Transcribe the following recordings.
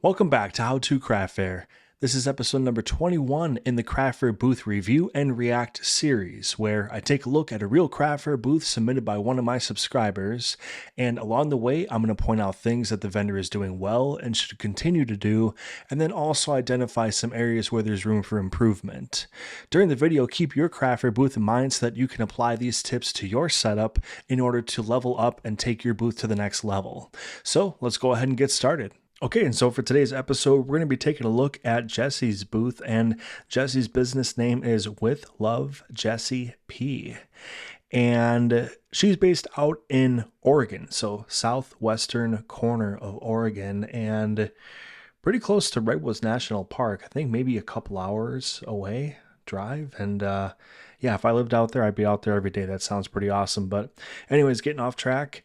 Welcome back to How to Craft Fair. This is episode number 21 in the Craft Fair Booth Review and React series, where I take a look at a real craft fair booth submitted by one of my subscribers, and along the way, I'm going to point out things that the vendor is doing well and should continue to do, and then also identify some areas where there's room for improvement. During the video, keep your craft fair booth in mind so that you can apply these tips to your setup in order to level up and take your booth to the next level. So let's go ahead and get started. Okay, and so for today's episode, we're going to be taking a look at Jessi's booth, and Jessi's business name is With Love Jessi P. And she's based out in Oregon, so southwestern corner of Oregon, and pretty close to Redwoods National Park. I think maybe a couple hours away drive, and yeah, if I lived out there, I'd be out there every day. That sounds pretty awesome. But anyways, getting off track.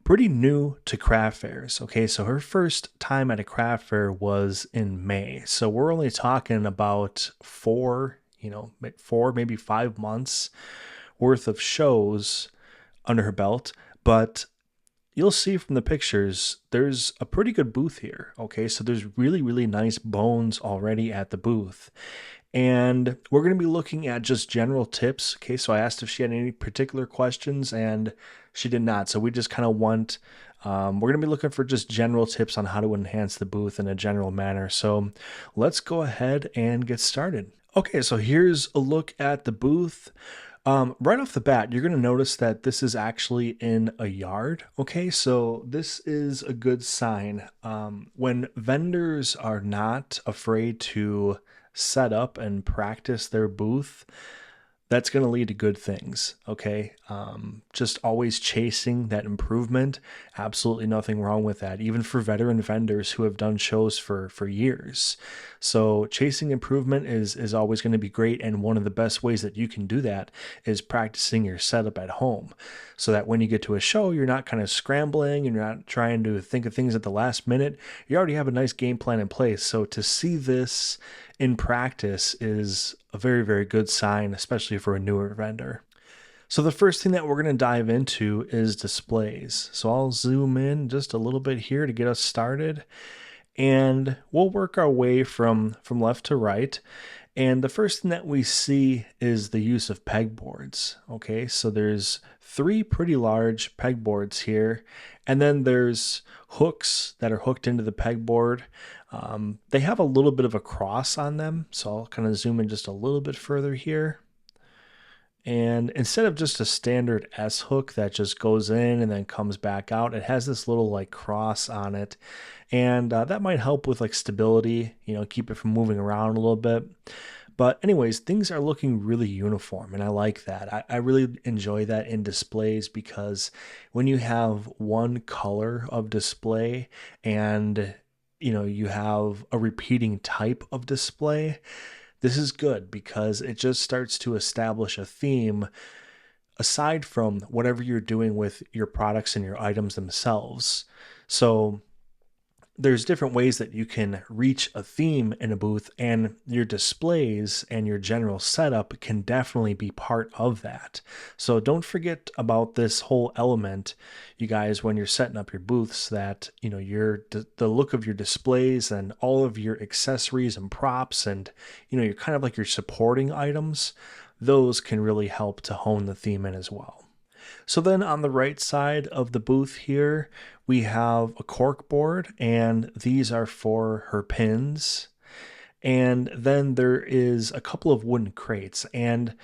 Pretty new to craft fairs. Okay, so her first time at a craft fair was in May. So we're only talking about four, maybe 5 months worth of shows under her belt. But you'll see from the pictures, there's a pretty good booth here. Okay, so there's really, really nice bones already at the booth. And we're going to be looking at just general tips. Okay, so I asked if she had any particular questions, and she did not. So we just kind of we're going to be looking for just general tips on how to enhance the booth in a general manner. So let's go ahead and get started. Okay, so here's a look at the booth. Right off the bat, you're going to notice that this is actually in a yard. Okay, so this is a good sign. When vendors are not afraid to set up and practice their booth, that's going to lead to good things. Okay. Just always chasing that improvement. Absolutely nothing wrong with that, even for veteran vendors who have done shows for years. So chasing improvement is always going to be great. And one of the best ways that you can do that is practicing your setup at home, so that when you get to a show, you're not kind of scrambling and you're not trying to think of things at the last minute. You already have a nice game plan in place. So to see this in practice is a very, very good sign, especially for a newer vendor. So the first thing that we're going to dive into is displays. So I'll zoom in just a little bit here to get us started, and we'll work our way from left to right. And the first thing that we see is the use of pegboards. Okay, so there's 3 pretty large pegboards here, and then there's hooks that are hooked into the pegboard. They have a little bit of a cross on them, so I'll kind of zoom in just a little bit further here. And instead of just a standard S hook that just goes in and then comes back out, it has this little like cross on it. And that might help with like stability, keep it from moving around a little bit. But anyways, things are looking really uniform, and I like that. I really enjoy that in displays, because when you have one color of display and you have a repeating type of display, this is good because it just starts to establish a theme aside from whatever you're doing with your products and your items themselves. So there's different ways that you can reach a theme in a booth, and your displays and your general setup can definitely be part of that. So don't forget about this whole element, you guys, when you're setting up your booths, that the look of your displays and all of your accessories and props, and you're kind of like your supporting items, those can really help to hone the theme in as well. So then on the right side of the booth here, we have a cork board, and these are for her pins. And then there is a couple of wooden crates. And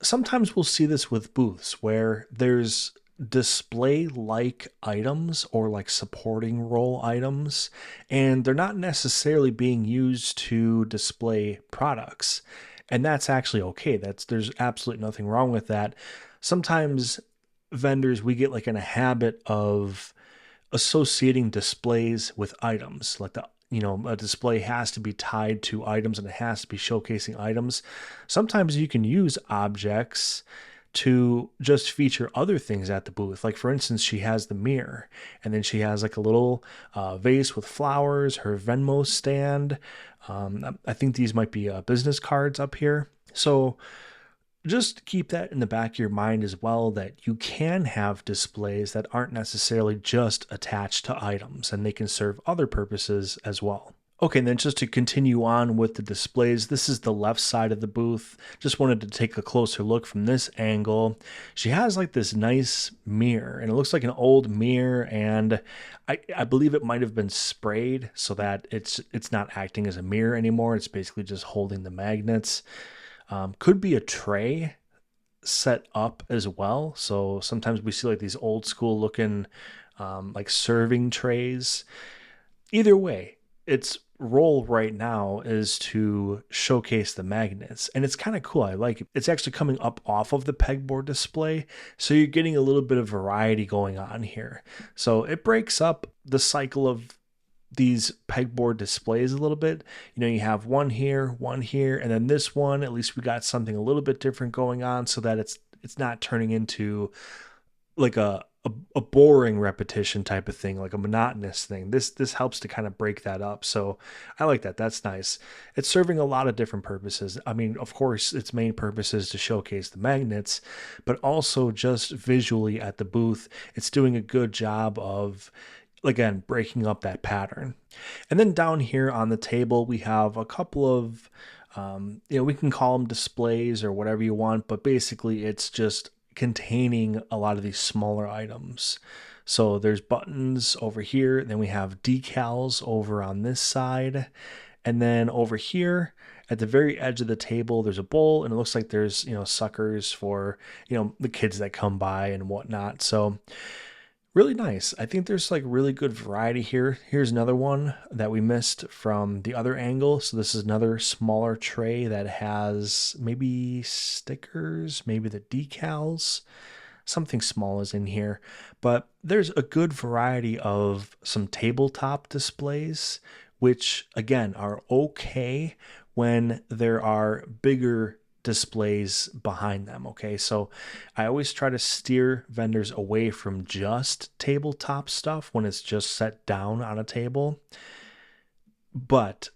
sometimes we'll see this with booths where there's display-like items or like supporting role items, and they're not necessarily being used to display products. And that's actually okay. There's absolutely nothing wrong with that. Sometimes vendors, we get like in a habit of associating displays with items, like a display has to be tied to items and it has to be showcasing items. Sometimes you can use objects to just feature other things at the booth. Like for instance, she has the mirror, and then she has like a little vase with flowers, her Venmo stand. I think these might be business cards up here. So just keep that in the back of your mind as well, that you can have displays that aren't necessarily just attached to items, and they can serve other purposes as well. Okay, and then just to continue on with the displays, this is the left side of the booth. Just wanted to take a closer look from this angle. She has like this nice mirror, and it looks like an old mirror, and I believe it might have been sprayed so that it's not acting as a mirror anymore. It's basically just holding the magnets. Could be a tray set up as well. So sometimes we see like these old school looking like serving trays. Either way, its role right now is to showcase the magnets, and it's kind of cool. I like it. It's actually coming up off of the pegboard display, so you're getting a little bit of variety going on here. So it breaks up the cycle of these pegboard displays a little bit. You know, you have one here, and then this one, at least we got something a little bit different going on, so that it's not turning into like a boring repetition type of thing, like a monotonous thing. This helps to kind of break that up. So I like that. That's nice. It's serving a lot of different purposes. I mean, of course, its main purpose is to showcase the magnets, but also just visually at the booth, it's doing a good job of, again, breaking up that pattern. And then down here on the table, we have a couple of, we can call them displays or whatever you want, but basically it's just containing a lot of these smaller items. So there's buttons over here, then we have decals over on this side, and then over here at the very edge of the table there's a bowl, and it looks like there's suckers for the kids that come by and whatnot. So really nice. I think there's like really good variety here. Here's another one that we missed from the other angle. So this is another smaller tray that has maybe stickers, maybe the decals. Something small is in here, but there's a good variety of some tabletop displays, which again are okay when there are bigger displays behind them. Okay, so I always try to steer vendors away from just tabletop stuff when it's just set down on a table, but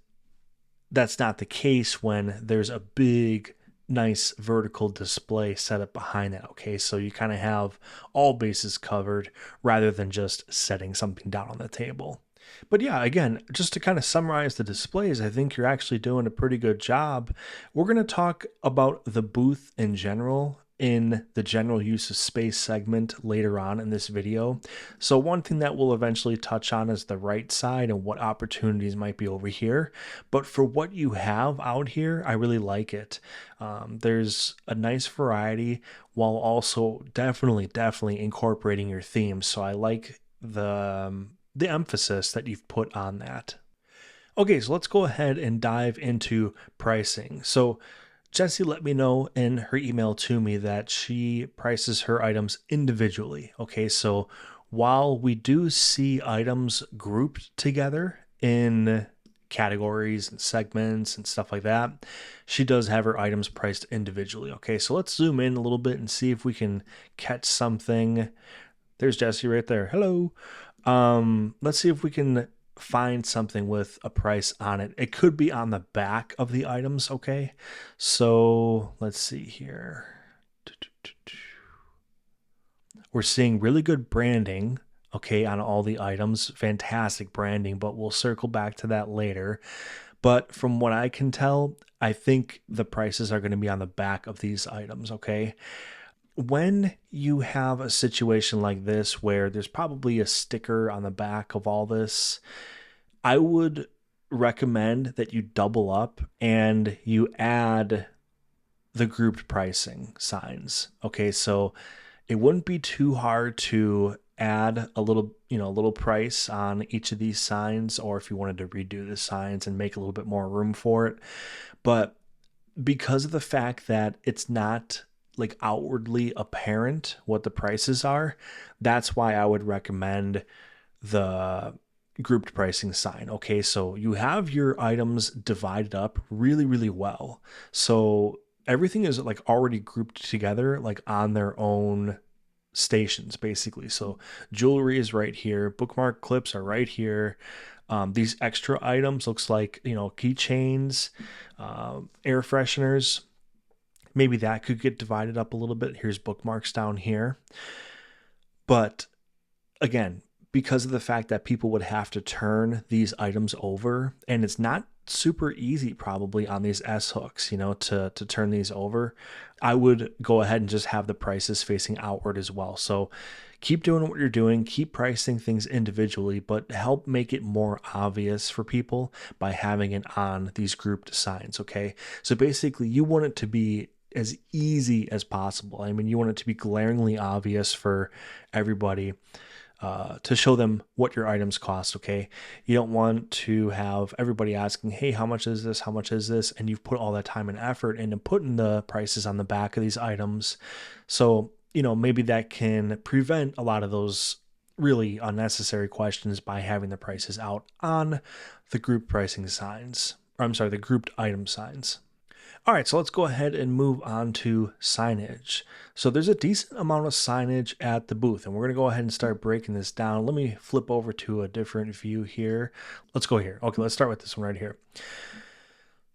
that's not the case when there's a big nice vertical display set up behind that. Okay, so you kind of have all bases covered rather than just setting something down on the table. But yeah, again, just to kind of summarize the displays, I think you're actually doing a pretty good job. We're going to talk about the booth in general in the general use of space segment later on in this video. So one thing that we'll eventually touch on is the right side and what opportunities might be over here. But for what you have out here, I really like it. There's a nice variety while also definitely incorporating your themes. So I like the emphasis that you've put on that. Okay, so let's go ahead and dive into pricing. So Jessi let me know in her email to me that she prices her items individually. Okay, so while we do see items grouped together in categories and segments and stuff like that, she does have her items priced individually. Okay, so let's zoom in a little bit and see if we can catch something. There's Jessi right there. Hello. Let's see if we can find something with a price on it. It could be on the back of the items. Okay, so let's see here. We're seeing really good branding, okay, on all the items. Fantastic branding, but we'll circle back to that later. But from what I can tell, I think the prices are going to be on the back of these items. Okay, when you have a situation like this where there's probably a sticker on the back of all this, I would recommend that you double up and you add the grouped pricing signs. Okay, so it wouldn't be too hard to add a little price on each of these signs, or if you wanted to redo the signs and make a little bit more room for it. But because of the fact that it's not like outwardly apparent what the prices are, that's why I would recommend the grouped pricing sign. Okay, so you have your items divided up really well. So everything is like already grouped together, like on their own stations basically. So jewelry is right here, bookmark clips are right here. These extra items looks like keychains, air fresheners, Maybe that could get divided up a little bit. Here's bookmarks down here. But again, because of the fact that people would have to turn these items over, and it's not super easy probably on these S hooks, to turn these over, I would go ahead and just have the prices facing outward as well. So keep doing what you're doing, keep pricing things individually, but help make it more obvious for people by having it on these grouped signs. Okay. So basically you want it to be as easy as possible. I mean, you want it to be glaringly obvious for everybody, to show them what your items cost. Okay. You don't want to have everybody asking, hey, how much is this? How much is this? And you've put all that time and effort into putting the prices on the back of these items. So, maybe that can prevent a lot of those really unnecessary questions by having the prices out on the group pricing signs. Or I'm sorry, the grouped item signs. All right, so let's go ahead and move on to signage. So there's a decent amount of signage at the booth, and we're going to go ahead and start breaking this down. Let me flip over to a different view here. Let's go here. Okay, let's start with this one right here.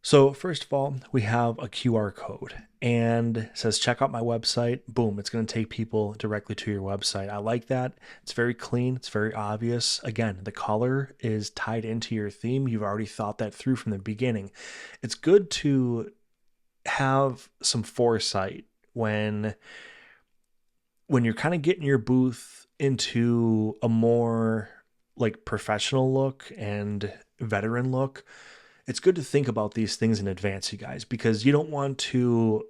So first of all, we have a QR code, and it says check out my website. Boom, it's going to take people directly to your website. I like that. It's very clean. It's very obvious. Again, the color is tied into your theme. You've already thought that through from the beginning. It's good to have some foresight when you're kind of getting your booth into a more like professional look and veteran look. It's good to think about these things in advance, you guys, because you don't want to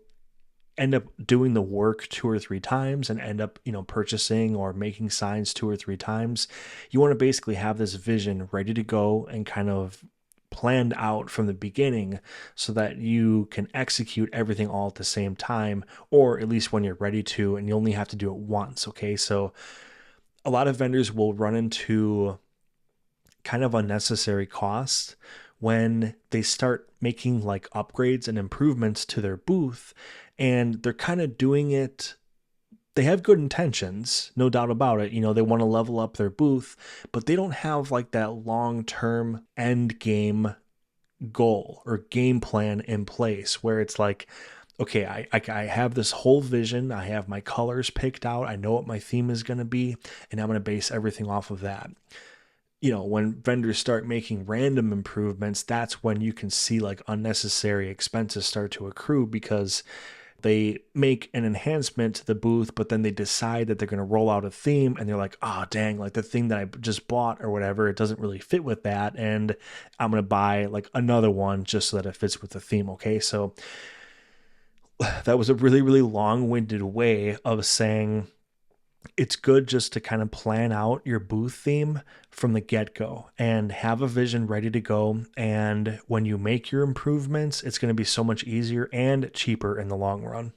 end up doing the work 2 or 3 times and end up, purchasing or making signs 2 or 3 times. You want to basically have this vision ready to go and kind of planned out from the beginning so that you can execute everything all at the same time, or at least when you're ready to, and you only have to do it once. Okay. So a lot of vendors will run into kind of unnecessary costs when they start making like upgrades and improvements to their booth, and they're kind of doing it. They have good intentions, no doubt about it. They want to level up their booth, but they don't have like that long-term end game goal or game plan in place where it's like, okay, I have this whole vision. I have my colors picked out. I know what my theme is going to be, and I'm going to base everything off of that. When vendors start making random improvements, that's when you can see like unnecessary expenses start to accrue because they make an enhancement to the booth, but then they decide that they're going to roll out a theme, and they're like, oh, dang, like the thing that I just bought or whatever, it doesn't really fit with that. And I'm going to buy like another one just so that it fits with the theme. Okay. So that was a really, really long-winded way of saying it's good just to kind of plan out your booth theme from the get-go and have a vision ready to go. And when you make your improvements, it's going to be so much easier and cheaper in the long run.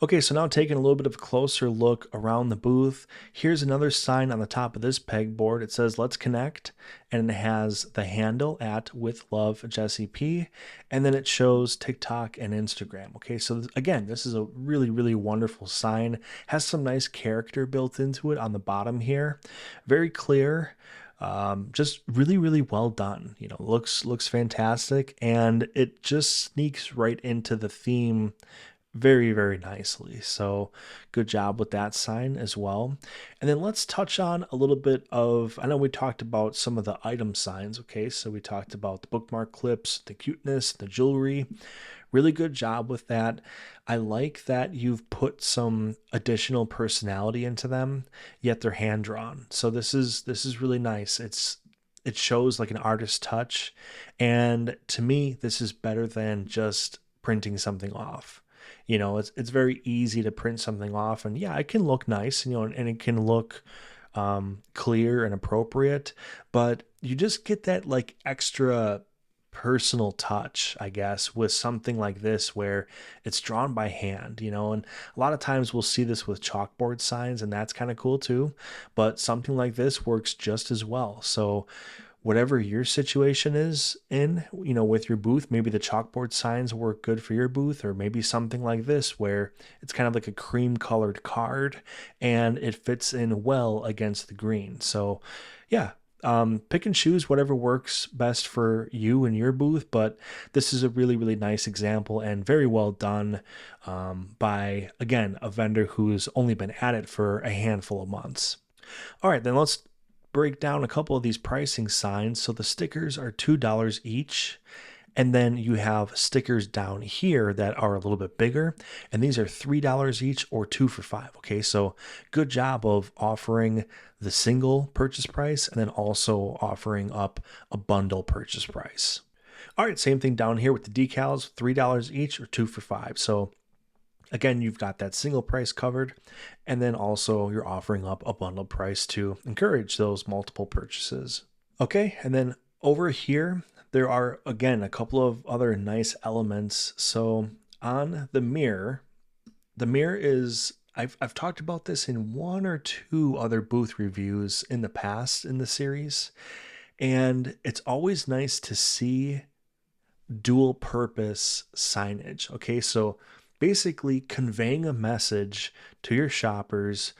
Okay, so now taking a little bit of a closer look around the booth, here's another sign on the top of this pegboard. It says, let's connect, and it has the handle at with Love Jessi P, and then it shows TikTok and Instagram. Okay, so again, this is a really, really wonderful sign. Has some nice character built into it on the bottom here. Very clear. Just really, really well done. Looks fantastic, and it just sneaks right into the theme very, very nicely. So good job with that sign as well. And then let's touch on a little bit of, I know we talked about some of the item signs. Okay, so we talked about the bookmark clips, the cuteness, the jewelry. Really good job with that. I like that you've put some additional personality into them, yet they're hand drawn. So this is really nice. It shows like an artist touch, and to me, this is better than just printing something off. It's very easy to print something off, and yeah, it can look nice, and it can look clear and appropriate, but you just get that like extra personal touch, I guess, with something like this where it's drawn by hand, and a lot of times we'll see this with chalkboard signs, and that's kind of cool too, but something like this works just as well. So whatever your situation is in, with your booth, maybe the chalkboard signs work good for your booth, or maybe something like this where it's kind of like a cream colored card and it fits in well against the green. So yeah, Pick and choose whatever works best for you and your booth, but this is a really, really nice example and very well done by, again, a vendor who's only been at it for a handful of months. All right, then let's break down a couple of these pricing signs. So the stickers are $2 each. And then you have stickers down here that are a little bit bigger, and these are $3 each or 2 for $5. Okay, so good job of offering the single purchase price and then also offering up a bundle purchase price. All right, same thing down here with the decals, $3 each or 2 for $5. So again, you've got that single price covered, and then also you're offering up a bundle price to encourage those multiple purchases. Okay, and then over here, there are, again, a couple of other nice elements. So on the mirror is, I've talked about this in one or two other booth reviews in the past in the series, and it's always nice to see dual purpose signage. Okay, so basically conveying a message to your shoppers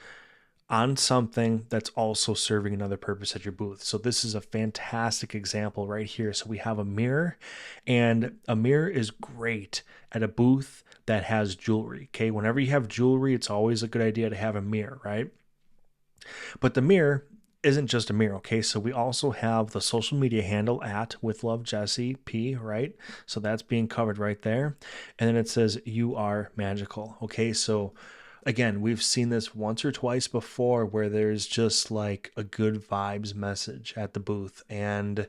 on something that's also serving another purpose at your booth. So this is a fantastic example right here. So we have a mirror, and a mirror is great at a booth that has jewelry. Okay, whenever you have jewelry, it's always a good idea to have a mirror, right? But the mirror isn't just a mirror. Okay, so we also have the social media handle at with Love Jessi P, right? So that's being covered right there. And then it says you are magical. Okay, so again, we've seen this once or twice before where there's just like a good vibes message at the booth. And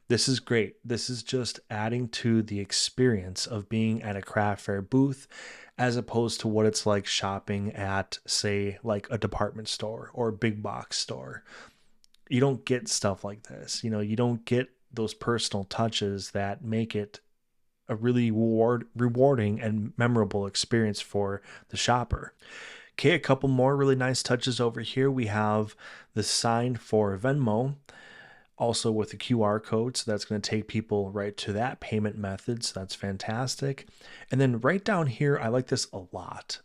this is great. This is just adding to the experience of being at a craft fair booth as opposed to what it's like shopping at, say, like a department store or a big box store. You don't get stuff like this. You know, you don't get those personal touches that make it a really rewarding and memorable experience for the shopper. Okay, a couple more really nice touches over here. We have the sign for Venmo, also with the QR code. So that's going to take people right to that payment method. So that's fantastic. And then right down here, I like this a lot.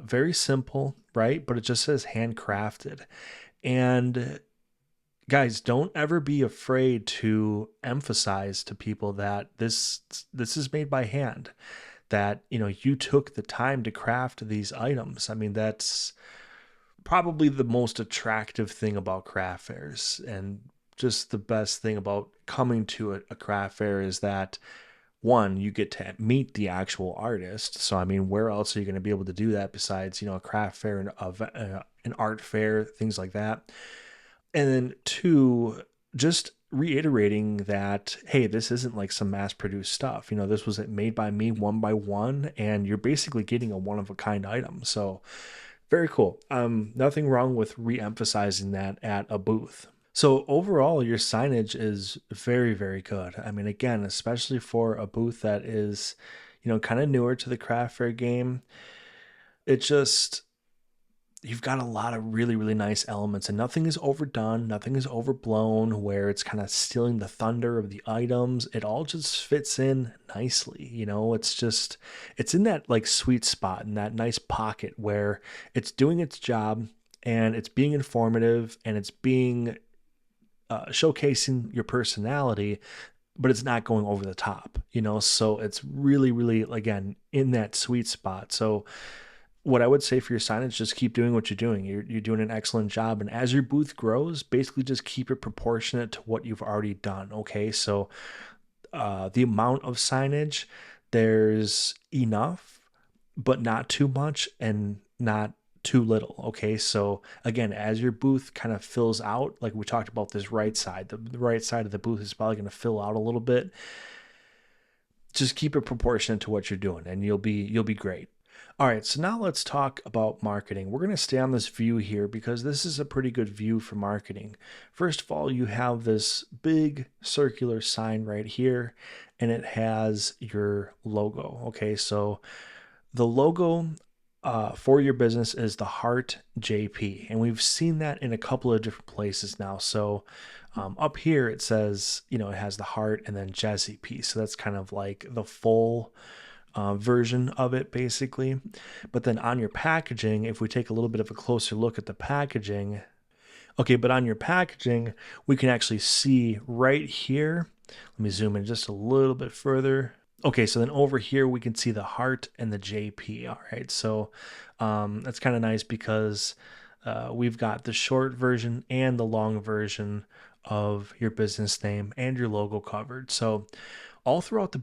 Very simple, right? But it just says handcrafted. And guys, don't ever be afraid to emphasize to people that this is made by hand, that, you know, you took the time to craft these items. I mean, that's probably the most attractive thing about craft fairs, and just the best thing about coming to a craft fair is that, one, you get to meet the actual artist. So, I mean, where else are you going to be able to do that besides, you know, a craft fair and an art fair, things like that? And then two, just reiterating that, hey, this isn't like some mass-produced stuff. You know, this was made by me one by one, and you're basically getting a one-of-a-kind item. So very cool. Nothing wrong with re-emphasizing that at a booth. So overall, your signage is very, very good. I mean, again, especially for a booth that is, you know, kind of newer to the craft fair game, it just, you've got a lot of really, really nice elements, and nothing is overdone, nothing is overblown where it's kind of stealing the thunder of the items. It all just fits in nicely. You know, it's in that like sweet spot, in that nice pocket where it's doing its job and it's being informative and it's being showcasing your personality, but it's not going over the top, you know? So it's really, really, again, in that sweet spot. So what I would say for your signage, just keep doing what you're doing. You're doing an excellent job. And as your booth grows, basically just keep it proportionate to what you've already done. Okay. So the amount of signage, there's enough, but not too much and not too little. Okay. So again, as your booth kind of fills out, like we talked about this right side, the right side of the booth is probably going to fill out a little bit. Just keep it proportionate to what you're doing and you'll be great. All right, so now let's talk about marketing. We're going to stay on this view here because this is a pretty good view for marketing. First of all, you have this big circular sign right here, and it has your logo. Okay, so the logo for your business is the Heart JP, and we've seen that in a couple of different places now. So up here it says, you know, it has the heart and then Jessi P. So that's kind of like the full version of it basically. But then on your packaging, if we take a little bit of a closer look at the packaging, Okay, but on your packaging, we can actually see right here. Let me zoom in just a little bit further. Okay, so then over here we can see the heart and the JP. All right, so that's kind of nice because we've got the short version and the long version of your business name and your logo covered. So all throughout the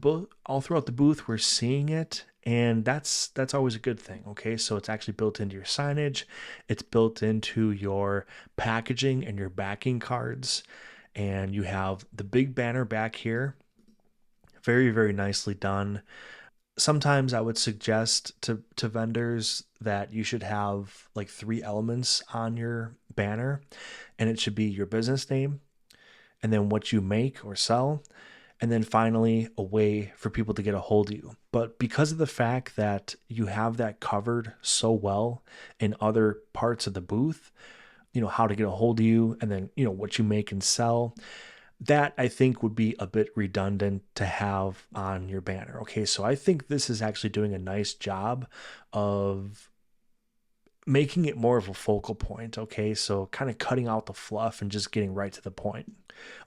booth, we're seeing it, and that's always a good thing. Okay, so it's actually built into your signage, it's built into your packaging and your backing cards, and you have the big banner back here. Very, very nicely done. Sometimes I would suggest to vendors that you should have like three elements on your banner, and it should be your business name, and then what you make or sell, and then finally a way for people to get a hold of you. But because of the fact that you have that covered so well in other parts of the booth, how to get a hold of you, and then what you make and sell, that I think would be a bit redundant to have on your banner. Okay, so I think this is actually doing a nice job of making it more of a focal point. Okay, so kind of cutting out the fluff and just getting right to the point.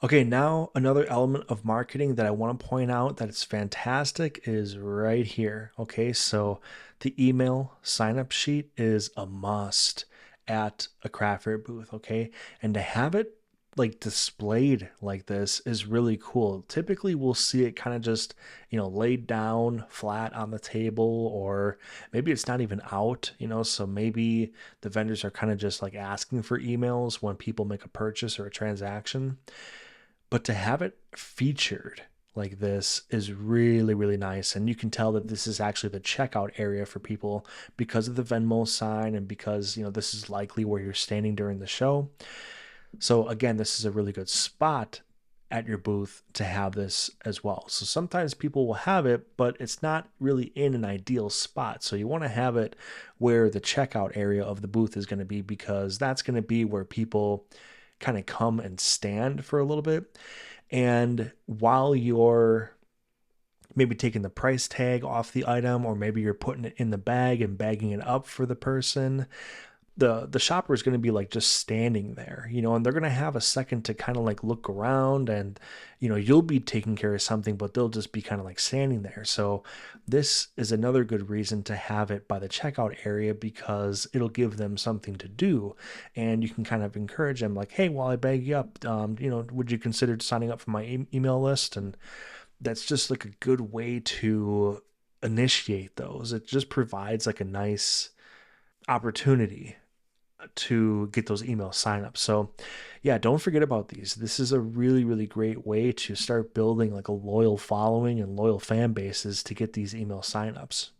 Okay, now another element of marketing that I want to point out that it's fantastic is right here. Okay, so the email sign up sheet is a must at a craft fair booth. Okay, and to have it like displayed like this is really cool. Typically we'll see it kind of just, laid down flat on the table, or maybe it's not even out, so maybe the vendors are kind of just like asking for emails when people make a purchase or a transaction. But to have it featured like this is really, really nice. And you can tell that this is actually the checkout area for people because of the Venmo sign, and because, this is likely where you're standing during the show. So again, this is a really good spot at your booth to have this as well. So sometimes people will have it, but it's not really in an ideal spot. So you want to have it where the checkout area of the booth is going to be, because that's going to be where people kind of come and stand for a little bit. And while you're maybe taking the price tag off the item, or maybe you're putting it in the bag and bagging it up for the person, the shopper is going to be like just standing there, and they're going to have a second to kind of like look around, and you'll be taking care of something, but they'll just be kind of like standing there. So this is another good reason to have it by the checkout area, because it'll give them something to do, and you can kind of encourage them like, hey, while I bag you up, would you consider signing up for my email list? And that's just like a good way to initiate those. It just provides like a nice opportunity to get those email signups. So yeah, don't forget about these. This is a really, really great way to start building like a loyal following and loyal fan bases to get these email signups.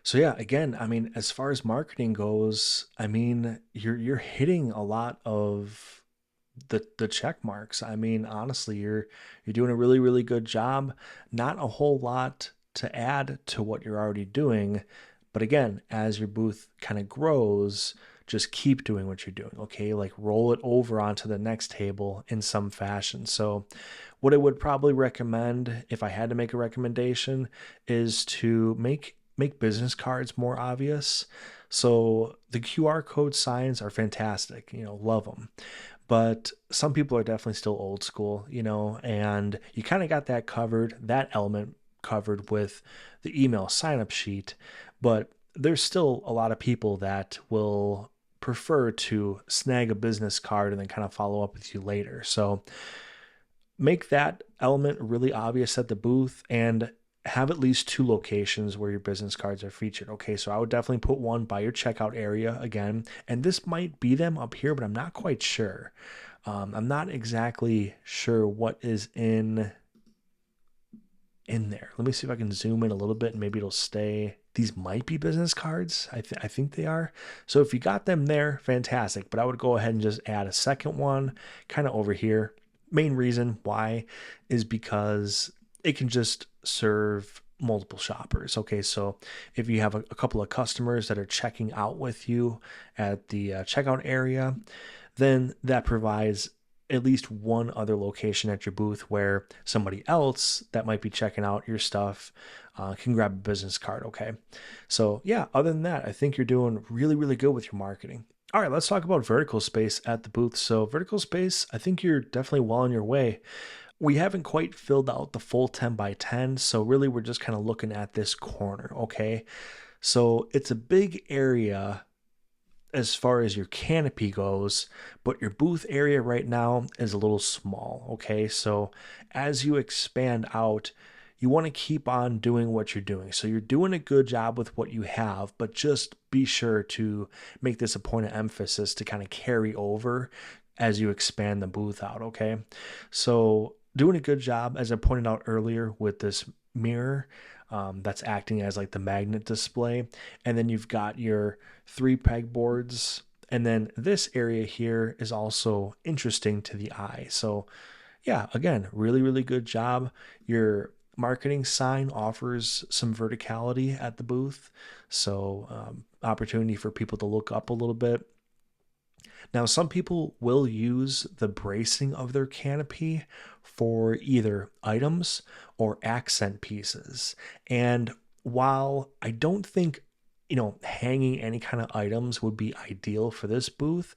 So yeah, again, I mean, as far as marketing goes, I mean, you're hitting a lot of the check marks. I mean, honestly, you're doing a really, really good job. Not a whole lot to add to what you're already doing. But again, as your booth kind of grows, just keep doing what you're doing. Okay, like roll it over onto the next table in some fashion. So what I would probably recommend, if I had to make a recommendation, is to make business cards more obvious. So the QR code signs are fantastic, love them. But some people are definitely still old school, and you kind of got that element covered with the email sign up sheet. But there's still a lot of people that will prefer to snag a business card and then kind of follow up with you later. So make that element really obvious at the booth, and have at least two locations where your business cards are featured. Okay, so I would definitely put one by your checkout area again, and this might be them up here, but I'm not quite sure. I'm not exactly sure what is in there. Let me see if I can zoom in a little bit and maybe it'll stay. These might be business cards. I think they are. So if you got them there, fantastic. But I would go ahead and just add a second one kind of over here. Main reason why is because it can just serve multiple shoppers. Okay, so if you have a couple of customers that are checking out with you at the checkout area, then that provides at least one other location at your booth where somebody else that might be checking out your stuff can grab a business card. Okay, so yeah, other than that, I think you're doing really, really good with your marketing. All right, let's talk about vertical space at the booth. So, vertical space, I think you're definitely well on your way. We haven't quite filled out the full 10 by 10, so really we're just kind of looking at this corner, okay? So, it's a big area as far as your canopy goes, but your booth area right now is a little small, okay? So as you expand out, you want to keep on doing what you're doing. So you're doing a good job with what you have, but just be sure to make this a point of emphasis to kind of carry over as you expand the booth out, okay? So doing a good job, as I pointed out earlier, with this mirror that's acting as like the magnet display. And then you've got your 3 pegboards. And then this area here is also interesting to the eye. So yeah, again, really, really good job. Your marketing sign offers some verticality at the booth. So opportunity for people to look up a little bit. Now, some people will use the bracing of their canopy for either items or accent pieces. And while I don't think, hanging any kind of items would be ideal for this booth,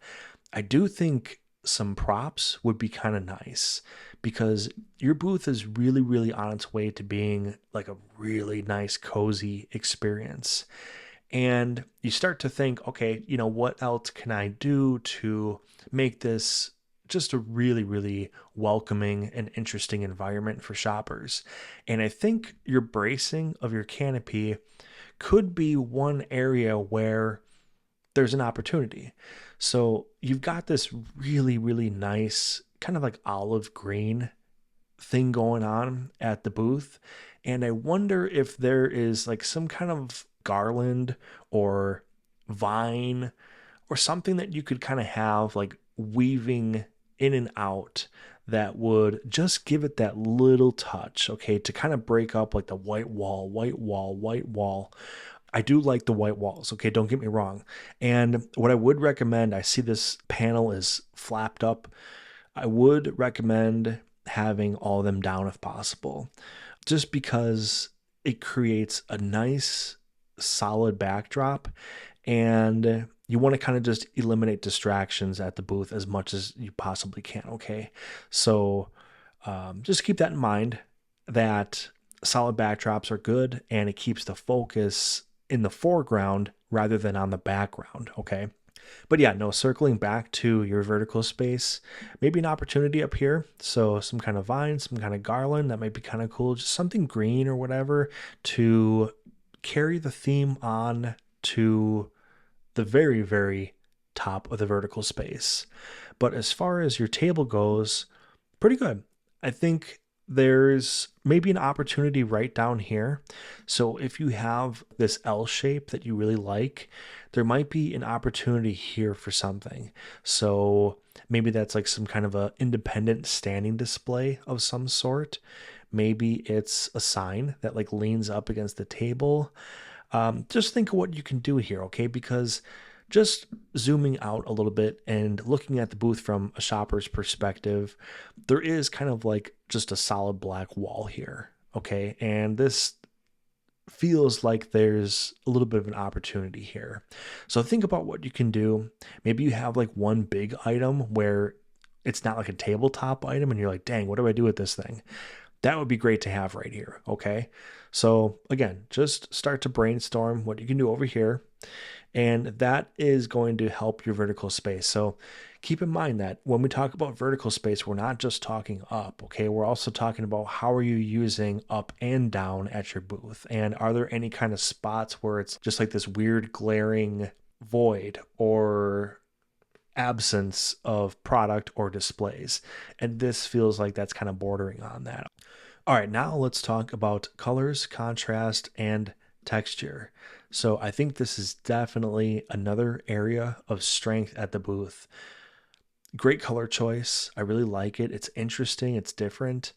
I do think some props would be kind of nice because your booth is really, really on its way to being like a really nice, cozy experience. And you start to think, okay, what else can I do to make this just a really, really welcoming and interesting environment for shoppers? And I think your bracing of your canopy could be one area where there's an opportunity. So you've got this really, really nice kind of like olive green thing going on at the booth. And I wonder if there is like some kind of garland or vine or something that you could kind of have like weaving in and out that would just give it that little touch, okay, to kind of break up like the white wall, white wall, white wall. I do like the white walls, okay, don't get me wrong. And what I would recommend, I see this panel is flapped up. I would recommend having all of them down if possible, just because it creates a nice solid backdrop and you want to kind of just eliminate distractions at the booth as much as you possibly can, okay? So just keep that in mind, that solid backdrops are good and it keeps the focus in the foreground rather than on the background, okay? But yeah, no, circling back to your vertical space, maybe an opportunity up here. So some kind of vine, some kind of garland, that might be kind of cool. Just something green or whatever to carry the theme on to the very, very top of the vertical space. But as far as your table goes, pretty good. I think there's maybe an opportunity right down here. So if you have this L shape that you really like, there might be an opportunity here for something. So maybe that's like some kind of a independent standing display of some sort. Maybe it's a sign that like leans up against the table. Just think of what you can do here, okay? Because just zooming out a little bit and looking at the booth from a shopper's perspective, there is kind of like just a solid black wall here, okay? And this feels like there's a little bit of an opportunity here. So think about what you can do. Maybe you have like one big item where it's not like a tabletop item and you're like, dang, what do I do with this thing? That would be great to have right here, okay? So again, just start to brainstorm what you can do over here, and that is going to help your vertical space. So keep in mind that when we talk about vertical space, we're not just talking up, okay? We're also talking about how are you using up and down at your booth, and are there any kind of spots where it's just like this weird glaring void or absence of product or displays. And this feels like that's kind of bordering on that. All right, now let's talk about colors, contrast, and texture. So I think this is definitely another area of strength at the booth. Great color choice. I really like it. It's interesting. It's different.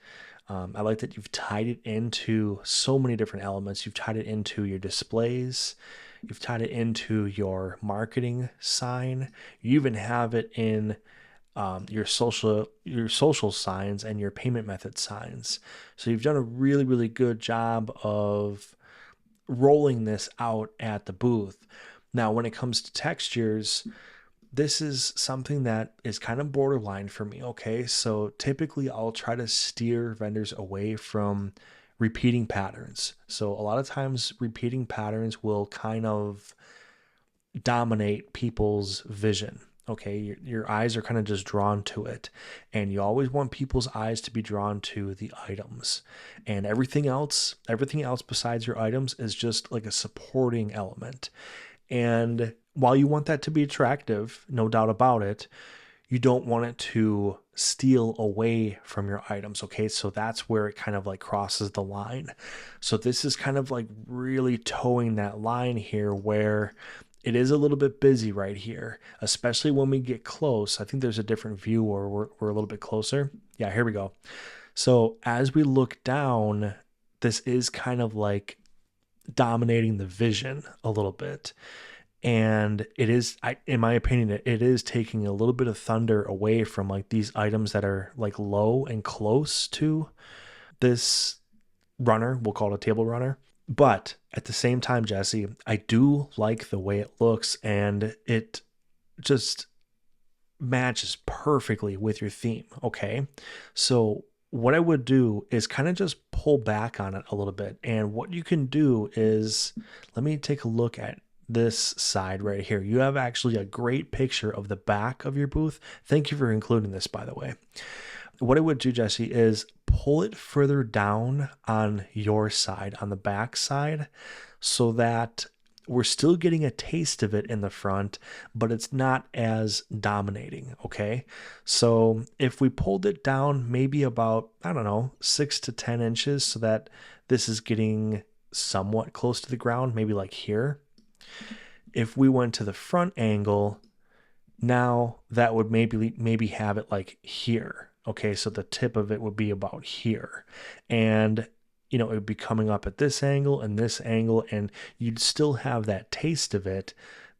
I like that you've tied it into so many different elements. You've tied it into your displays. You've tied it into your marketing sign. You even have it in your social signs and your payment method signs. So you've done a really, really good job of rolling this out at the booth. Now, when it comes to textures, this is something that is kind of borderline for me. Okay. So typically I'll try to steer vendors away from repeating patterns. So a lot of times repeating patterns will kind of dominate people's vision. Okay, your eyes are kind of just drawn to it, and you always want people's eyes to be drawn to the items, and everything else besides your items is just like a supporting element. And while you want that to be attractive, no doubt about it, you don't want it to steal away from your items. Okay, so that's where it kind of like crosses the line. So this is kind of like really towing that line here where it is a little bit busy right here, especially when we get close. I think there's a different view where we're a little bit closer. Yeah, here we go. So as we look down, this is kind of like dominating the vision a little bit. And it is, in my opinion, it is taking a little bit of thunder away from like these items that are like low and close to this runner. We'll call it a table runner. But at the same time, Jesse, I do like the way it looks, and it just matches perfectly with your theme. Okay. So what I would do is kind of just pull back on it a little bit. And what you can do is, let me take a look at this side right here. You have actually a great picture of the back of your booth. Thank you for including this, by the way. What I would do, Jesse, is pull it further down on your side, on the back side, so that we're still getting a taste of it in the front, but it's not as dominating. Okay. So if we pulled it down maybe about, I don't know, 6 to 10 inches, so that this is getting somewhat close to the ground, maybe like here. If we went to the front angle, now that would maybe have it like here. Okay, so the tip of it would be about here. And it would be coming up at this angle and this angle, and you'd still have that taste of it,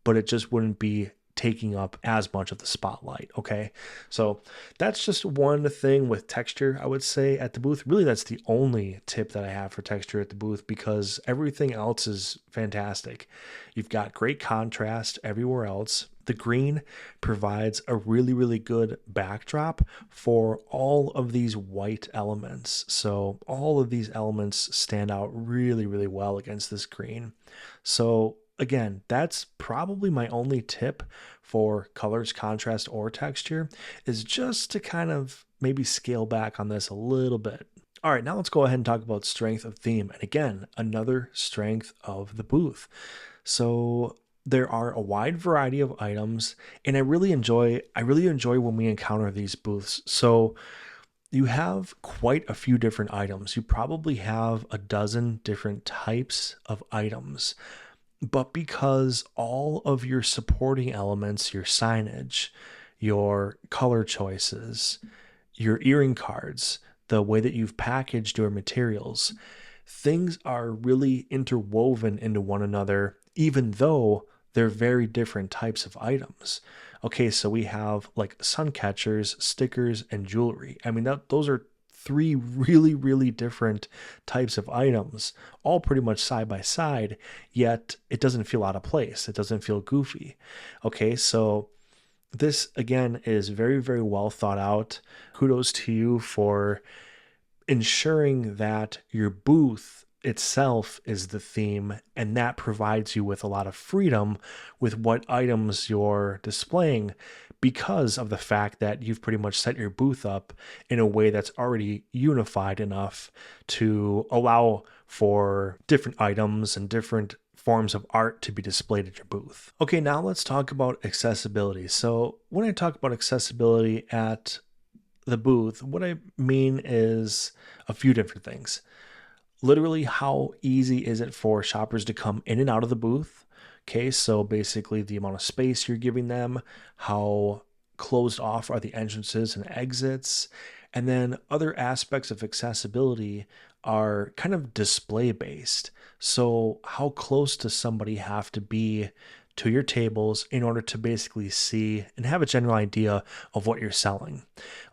but it just wouldn't be taking up as much of the spotlight. Okay, so that's just one thing with texture, I would say, at the booth. Really, that's the only tip that I have for texture at the booth, because everything else is fantastic. You've got great contrast everywhere else. The green provides a really, really good backdrop for all of these white elements. So all of these elements stand out really, really well against this green. So again, that's probably my only tip for colors, contrast, or texture, is just to kind of maybe scale back on this a little bit. All right, now let's go ahead and talk about strength of theme. And again, another strength of the booth. So there are a wide variety of items, and I really enjoy when we encounter these booths. So you have quite a few different items. You probably have a dozen different types of items. But because all of your supporting elements, your signage, your color choices, your earring cards, the way that you've packaged your materials, things are really interwoven into one another, even though they're very different types of items. Okay, so we have like sun catchers, stickers, and jewelry. I mean, those are three really, really different types of items, all pretty much side by side, yet it doesn't feel out of place. It doesn't feel goofy. Okay, so this again is very, very well thought out. Kudos to you for ensuring that your booth itself is the theme, and that provides you with a lot of freedom with what items you're displaying, because of the fact that you've pretty much set your booth up in a way that's already unified enough to allow for different items and different forms of art to be displayed at your booth. Okay, now let's talk about accessibility. So when I talk about accessibility at the booth, what I mean is a few different things. Literally, how easy is it for shoppers to come in and out of the booth? Okay, so basically the amount of space you're giving them, how closed off are the entrances and exits, and then other aspects of accessibility are kind of display based. So how close does somebody have to be to your tables in order to basically see and have a general idea of what you're selling?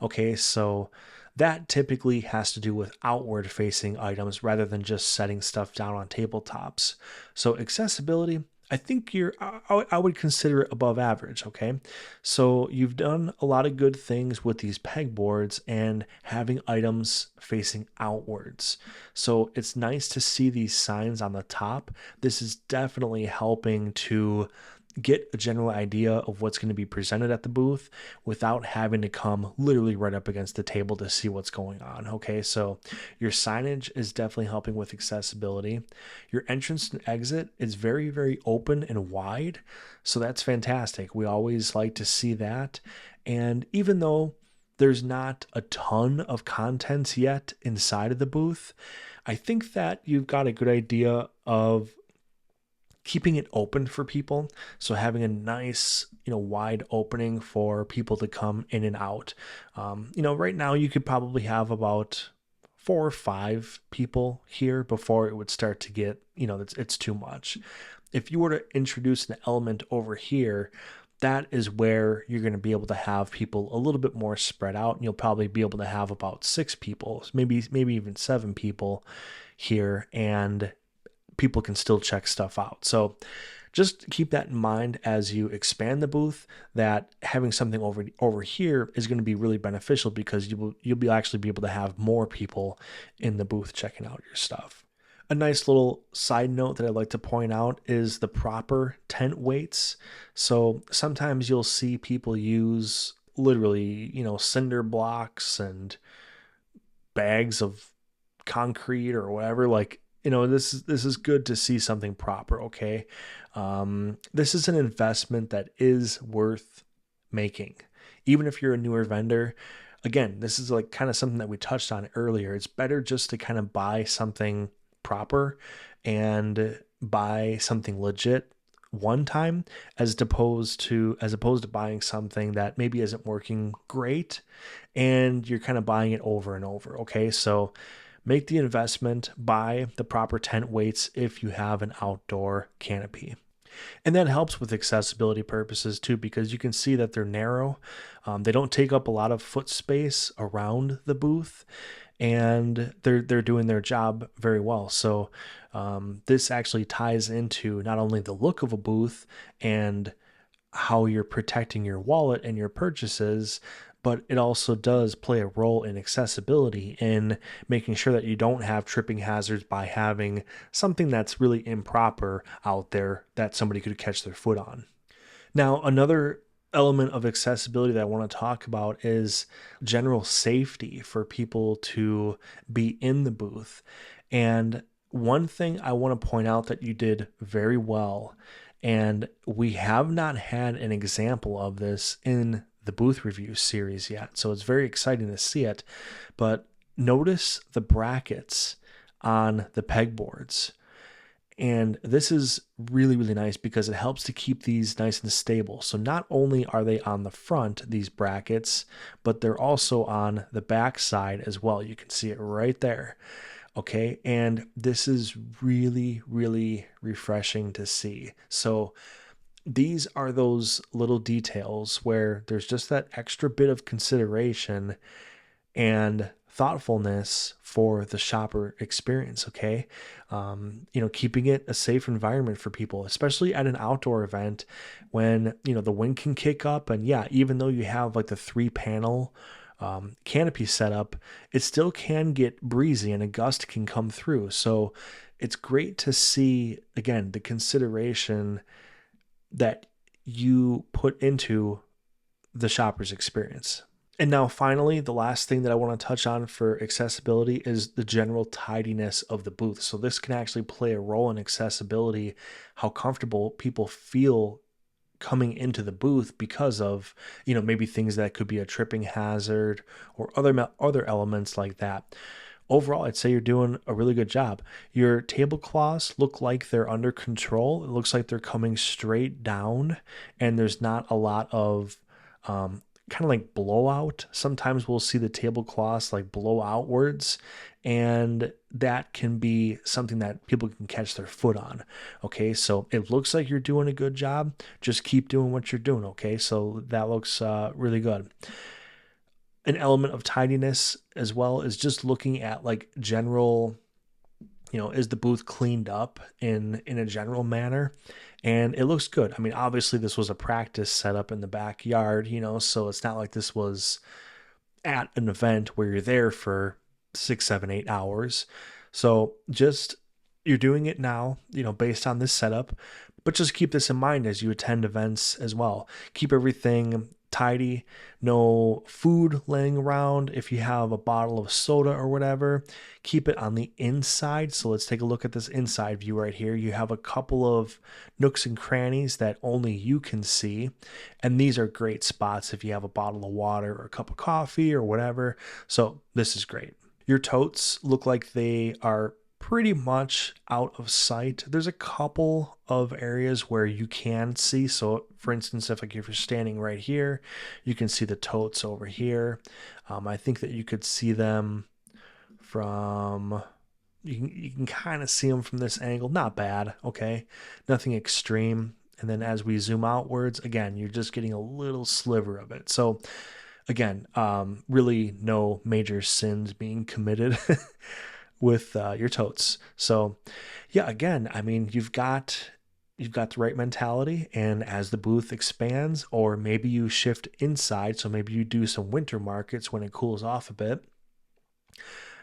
Okay, so that typically has to do with outward facing items rather than just setting stuff down on tabletops. So accessibility, I think I would consider it above average. Okay. So you've done a lot of good things with these pegboards and having items facing outwards. So it's nice to see these signs on the top. This is definitely helping to get a general idea of what's going to be presented at the booth without having to come literally right up against the table to see what's going on. Okay, so your signage is definitely helping with accessibility. Your entrance and exit is very, very open and wide, so that's fantastic. We always like to see that. And even though there's not a ton of contents yet inside of the booth, I think that you've got a good idea of keeping it open for people. So having a nice, wide opening for people to come in and out. Right now you could probably have about 4 or 5 people here before it would start to get, it's too much. If you were to introduce an element over here, that is where you're going to be able to have people a little bit more spread out, and you'll probably be able to have about 6 people, maybe even 7 people here, and people can still check stuff out. So just keep that in mind as you expand the booth, that having something over here is going to be really beneficial, because you'll be actually be able to have more people in the booth checking out your stuff. A nice little side note that I'd like to point out is the proper tent weights. So sometimes you'll see people use literally, cinder blocks and bags of concrete or whatever. Like, this is good to see something proper. Okay. This is an investment that is worth making, even if you're a newer vendor. Again, this is like kind of something that we touched on earlier. It's better just to kind of buy something proper and buy something legit one time, as opposed to buying something that maybe isn't working great and you're kind of buying it over and over. Okay, so make the investment, buy the proper tent weights if you have an outdoor canopy. And that helps with accessibility purposes too, because you can see that they're narrow. They don't take up a lot of foot space around the booth, and they're doing their job very well. So this actually ties into not only the look of a booth and how you're protecting your wallet and your purchases, but it also does play a role in accessibility, in making sure that you don't have tripping hazards by having something that's really improper out there that somebody could catch their foot on. Now, another element of accessibility that I want to talk about is general safety for people to be in the booth. And one thing I want to point out that you did very well, and we have not had an example of this in the booth review series yet, so it's very exciting to see it, but notice the brackets on the pegboards. And this is really, really nice because it helps to keep these nice and stable. So not only are they on the front, these brackets, but they're also on the back side as well. You can see it right there. Okay, and this is really, really refreshing to see. So these are those little details where there's just that extra bit of consideration and thoughtfulness for the shopper experience. Okay. Keeping it a safe environment for people, especially at an outdoor event when, the wind can kick up. And yeah, even though you have like the 3-panel canopy setup, it still can get breezy and a gust can come through. So it's great to see, again, the consideration that you put into the shopper's experience. And now finally, the last thing that I want to touch on for accessibility is the general tidiness of the booth. So this can actually play a role in accessibility, how comfortable people feel coming into the booth because of, maybe things that could be a tripping hazard or other elements like that. Overall, I'd say you're doing a really good job. Your tablecloths look like they're under control. It looks like they're coming straight down, and there's not a lot of kind of like blowout. Sometimes we'll see the tablecloths like blow outwards, and that can be something that people can catch their foot on. Okay, so it looks like you're doing a good job. Just keep doing what you're doing. Okay, so that looks really good. An element of tidiness as well is just looking at like general is the booth cleaned up in a general manner? And it looks good. I mean, obviously this was a practice setup in the backyard, so it's not like this was at an event where you're there for 6, 7, 8 hours. So just you're doing it now, based on this setup, but just keep this in mind as you attend events as well. Keep everything tidy, no food laying around. If you have a bottle of soda or whatever, keep it on the inside. So let's take a look at this inside view right here. You have a couple of nooks and crannies that only you can see, and these are great spots if you have a bottle of water or a cup of coffee or whatever. So this is great. Your totes look like they are pretty much out of sight. There's a couple of areas where you can see. So for instance, if you're standing right here, you can see the totes over here. I think that you could see them from, you can kind of see them from this angle. Not bad, okay? Nothing extreme. And then as we zoom outwards, again, you're just getting a little sliver of it. So again, really no major sins being committed with your totes. So yeah, again, I mean, you've got the right mentality, and as the booth expands, or maybe you shift inside, so maybe you do some winter markets when it cools off a bit,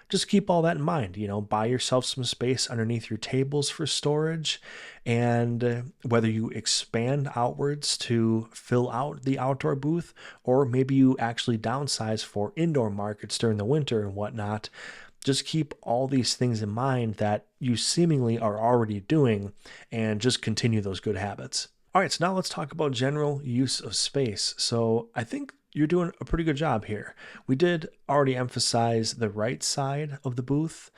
just keep all that in mind. Buy yourself some space underneath your tables for storage. And whether you expand outwards to fill out the outdoor booth, or maybe you actually downsize for indoor markets during the winter and whatnot, just keep all these things in mind that you seemingly are already doing, and just continue those good habits. All right, so now let's talk about general use of space. So I think you're doing a pretty good job here. We did already emphasize the right side of the booth.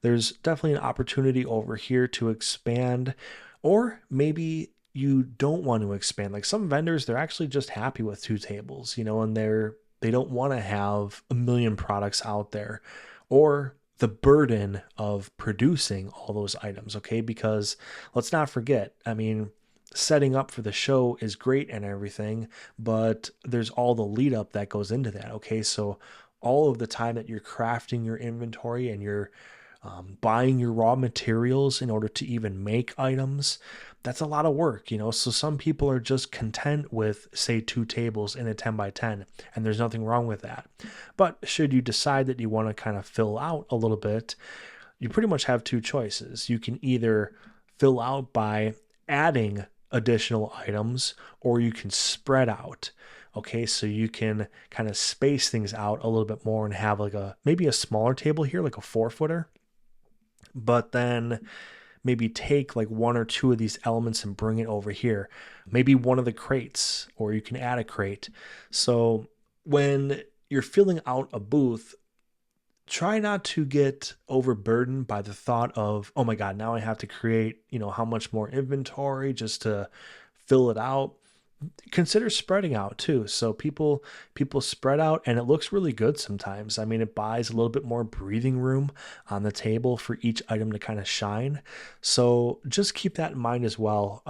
There's definitely an opportunity over here to expand, or maybe you don't want to expand. Like some vendors, they're actually just happy with 2 tables, and they don't want to have a million products out there, or the burden of producing all those items, okay? Because let's not forget, I mean, setting up for the show is great and everything, but there's all the lead up that goes into that, okay? So all of the time that you're crafting your inventory and you're buying your raw materials in order to even make items, that's a lot of work, So some people are just content with, say, 2 tables in a 10 by 10, and there's nothing wrong with that. But should you decide that you want to kind of fill out a little bit, you pretty much have 2 choices. You can either fill out by adding additional items, or you can spread out. Okay, so you can kind of space things out a little bit more and have like maybe a smaller table here, like a 4-footer, but then maybe take like 1 or 2 of these elements and bring it over here. Maybe one of the crates, or you can add a crate. So when you're filling out a booth, try not to get overburdened by the thought of, oh my God, now I have to create, how much more inventory just to fill it out. Consider spreading out too. So people spread out, and it looks really good sometimes. I mean, it buys a little bit more breathing room on the table for each item to kind of shine. So just keep that in mind as well.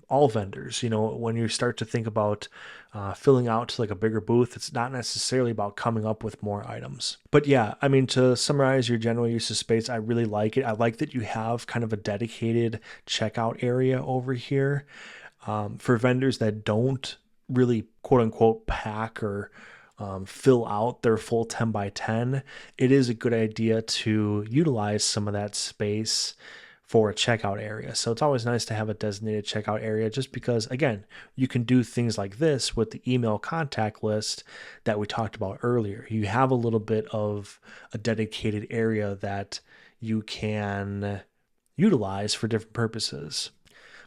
All vendors, when you start to think about filling out to like a bigger booth, it's not necessarily about coming up with more items. But yeah, I mean, to summarize your general use of space, I really like it. I like that you have kind of a dedicated checkout area over here. For vendors that don't really quote unquote pack or fill out their full 10 by 10, it is a good idea to utilize some of that space for a checkout area. So it's always nice to have a designated checkout area, just because, again, you can do things like this with the email contact list that we talked about earlier. You have a little bit of a dedicated area that you can utilize for different purposes.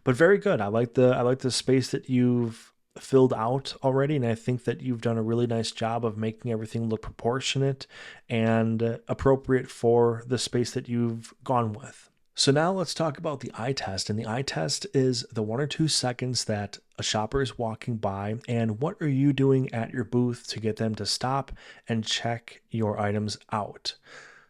But very good. I like the space that you've filled out already, and I think that you've done a really nice job of making everything look proportionate and appropriate for the space that you've gone with. So now let's talk about the eye test. And the eye test is the 1 or 2 seconds that a shopper is walking by, and what are you doing at your booth to get them to stop and check your items out.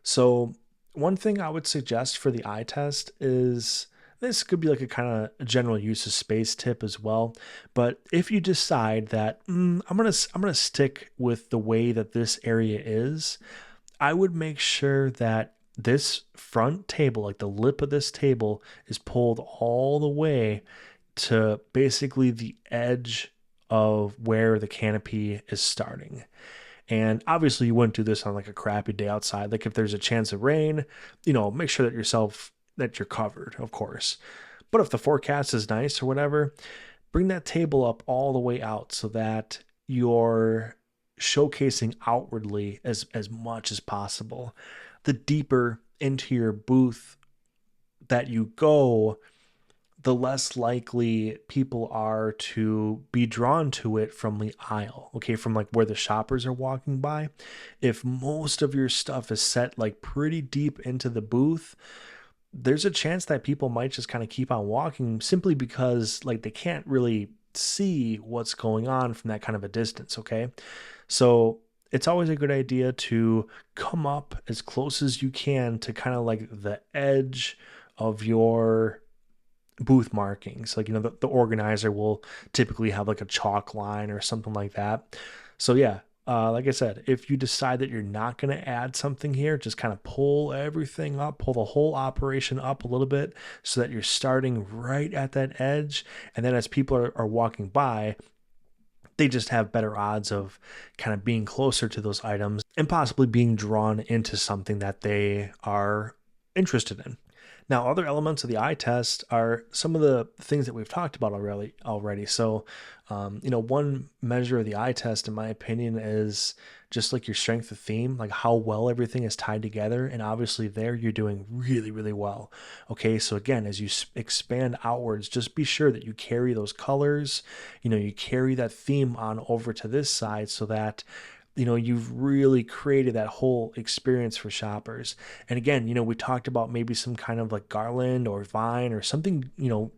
So one thing I would suggest for the eye test is, this could be like a kind of general use of space tip as well. But if you decide that I'm gonna stick with the way that this area is, I would make sure that this front table, like the lip of this table, is pulled all the way to basically the edge of where the canopy is starting. And obviously you wouldn't do this on like a crappy day outside. Like if there's a chance of rain, make sure that you're covered, of course. But if the forecast is nice or whatever, bring that table up all the way out so that you're showcasing outwardly as much as possible. The deeper into your booth that you go, the less likely people are to be drawn to it from the aisle, okay, from like where the shoppers are walking by. If most of your stuff is set like pretty deep into the booth, there's a chance that people might just kind of keep on walking simply because like they can't really see what's going on from that kind of a distance, okay? So it's always a good idea to come up as close as you can to kind of like the edge of your booth markings. Like, the organizer will typically have like a chalk line or something like that. So yeah, like I said, if you decide that you're not going to add something here, just kind of pull everything up, pull the whole operation up a little bit so that you're starting right at that edge. And then as people are walking by, they just have better odds of kind of being closer to those items and possibly being drawn into something that they are interested in. Now, other elements of the eye test are some of the things that we've talked about already. So, one measure of the eye test, in my opinion, is just like your strength of theme, like how well everything is tied together. And obviously there you're doing really, really well. Okay. So again, as you expand outwards, just be sure that you carry those colors, you carry that theme on over to this side so that you've really created that whole experience for shoppers. And again, we talked about maybe some kind of like garland or vine or something,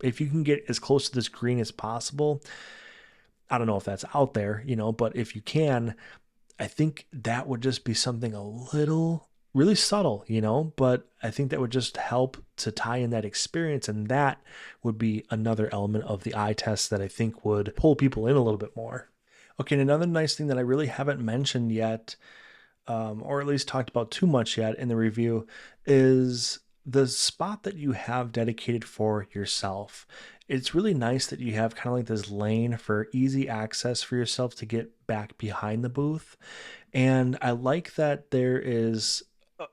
if you can get as close to this green as possible. I don't know if that's out there, but if you can, I think that would just be something a little really subtle, but I think that would just help to tie in that experience. And that would be another element of the eye test that I think would pull people in a little bit more. Okay, and another nice thing that I really haven't mentioned yet, or at least talked about too much yet in the review, is the spot that you have dedicated for yourself. It's really nice that you have kind of like this lane for easy access for yourself to get back behind the booth. And I like that there is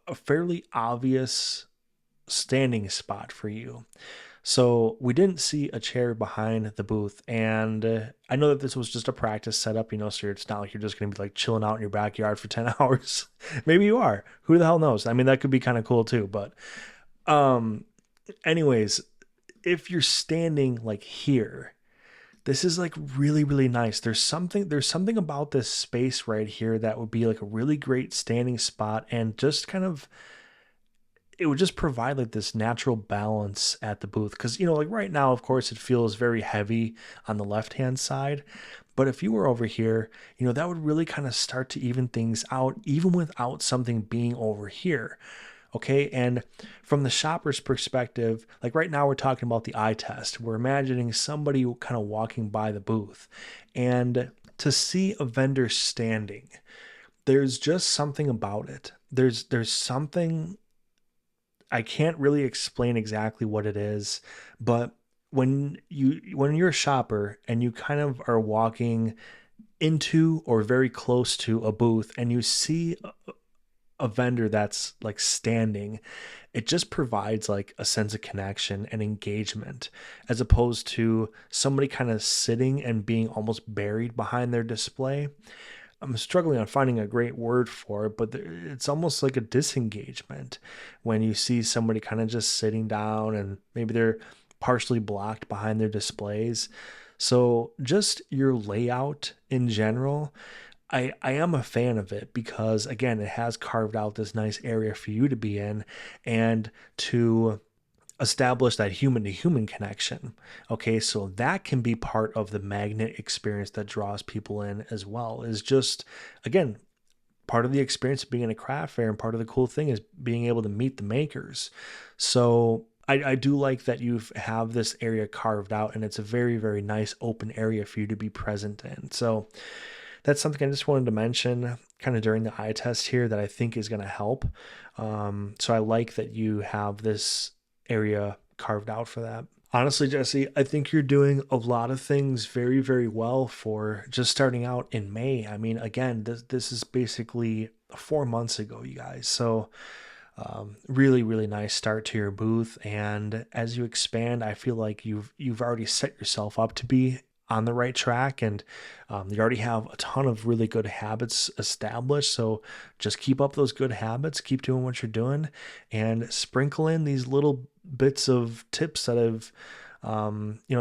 a fairly obvious standing spot for you. So we didn't see a chair behind the booth, and I know that this was just a practice setup, so it's not like you're just going to be like chilling out in your backyard for 10 hours. Maybe you are. Who the hell knows? I mean, that could be kind of cool too, but anyways, if you're standing like here, this is like really, really nice. There's something about this space right here that would be like a really great standing spot and just kind of it would just provide like this natural balance at the booth. Cause like right now, of course, it feels very heavy on the left-hand side. But if you were over here, that would really kind of start to even things out, even without something being over here. Okay. And from the shopper's perspective, like right now we're talking about the eye test. We're imagining somebody kind of walking by the booth and to see a vendor standing, there's just something about it. There's something I can't really explain exactly what it is, but when you're a shopper and you kind of are walking into or very close to a booth and you see a vendor that's like standing, it just provides like a sense of connection and engagement as opposed to somebody kind of sitting and being almost buried behind their display. I'm struggling on finding a great word for it, but it's almost like a disengagement when you see somebody kind of just sitting down and maybe they're partially blocked behind their displays. So just your layout in general, I am a fan of it because again, it has carved out this nice area for you to be in and to establish that human to human connection. Okay, so that can be part of the magnet experience that draws people in as well, is just, again, part of the experience of being in a craft fair and part of the cool thing is being able to meet the makers. So I do like that you have this area carved out and it's a very, very nice open area for you to be present in. So that's something I just wanted to mention kind of during the eye test here that I think is going to help. So I like that you have this area carved out for that. Honestly, Jesse, I think you're doing a lot of things very, very well for just starting out in May. I mean, again, this is basically 4 months ago, you guys. So really, really nice start to your booth. And as you expand, I feel like you've already set yourself up to be on the right track, and you already have a ton of really good habits established. So just keep up those good habits, keep doing what you're doing, and sprinkle in these little bits of tips that have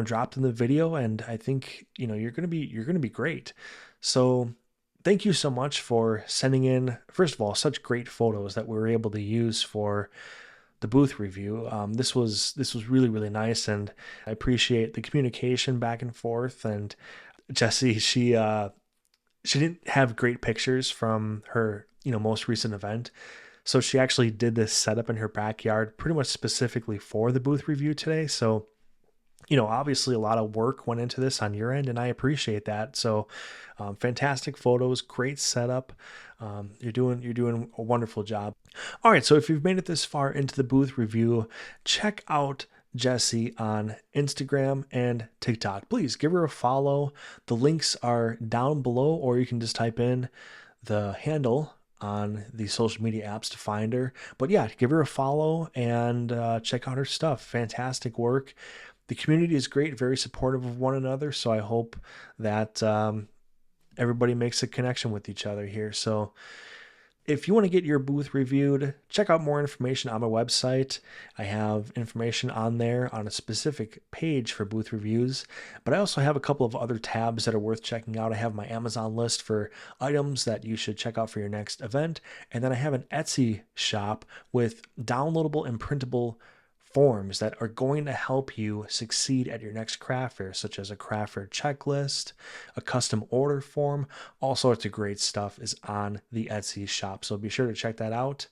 dropped in the video. And I think you're gonna be great. So thank you so much for sending in, first of all, such great photos that we were able to use for the booth review. This was really, really nice, and I appreciate the communication back and forth. And Jesse, she didn't have great pictures from her most recent event, so she actually did this setup in her backyard pretty much specifically for the booth review today. So obviously a lot of work went into this on your end, and I appreciate that. So, fantastic photos, great setup. You're doing a wonderful job. All right, so if you've made it this far into the booth review, check out Jessi on Instagram and TikTok. Please give her a follow. The links are down below, or you can just type in the handle on the social media apps to find her. But yeah, give her a follow and check out her stuff. Fantastic work. The community is great, very supportive of one another. So I hope that everybody makes a connection with each other here. So if you want to get your booth reviewed, check out more information on my website. I have information on there on a specific page for booth reviews, but I also have a couple of other tabs that are worth checking out. I have my Amazon list for items that you should check out for your next event, and then I have an Etsy shop with downloadable and printable forms that are going to help you succeed at your next craft fair, such as a craft fair checklist, a custom order form. All sorts of great stuff is on the Etsy shop, so be sure to check that out.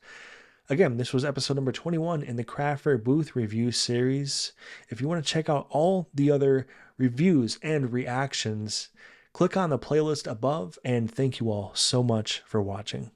Again, this was episode number 21 in the Craft Fair Booth Review series. If you want to check out all the other reviews and reactions, click on the playlist above, and thank you all so much for watching.